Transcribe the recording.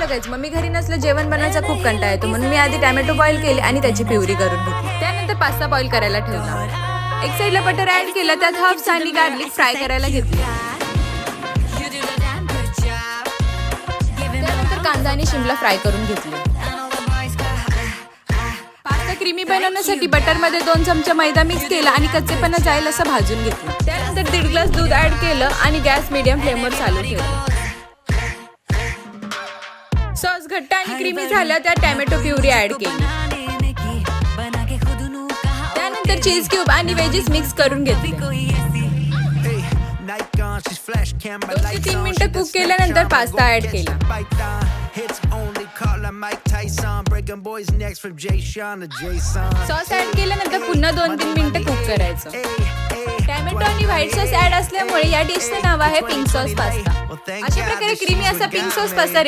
बघा guys, mummy घरी नसलं जेवण बनवायचा खूप कंटाळा येतो, म्हणून मी आधी टोमॅटो बॉईल केले आणि त्याची प्युरी करून घेतली. त्यानंतर पास्ता बॉईल करायला ठेवला. एक साईडला बटर ऍड केलं, त्यात हर्ब्स आणि गार्लिक फ्राय करायला घेतली. त्यानंतर कांदा आणि शिमला फ्राय करून घेतले. पास्ता क्रीमी बनवण्यासाठी बटर मध्ये 2 चमचे मैदा मिक्स केला आणि कच्चेपणा जाईल असं भाजून घेतलं. त्यानंतर 1.5 ग्लास दूध ऍड केलं आणि गॅस मीडियम फ्लेमवर चालू ठेवला. सॉस घट्ट आणि क्रीमी झाला, त्यात टोमॅटो प्युरी ऍड केली. त्यानंतर चीज क्यूब आणि वेजेस मिक्स करून घेतले. 2 ते 3 मिनिटं कुक केल्यानंतर पास्ता ऍड केला. सॉस ऍड केल्यानंतर पुन्हा 2-3 मिनिटं कुक करायचं. टोमॅटो आणि व्हाईट सॉस ऍड असल्यामुळे या डिशचं नाव आहे पिंक सॉस पास्ता. अशा प्रकारे क्रीमी असा पिंक सॉस पास्ता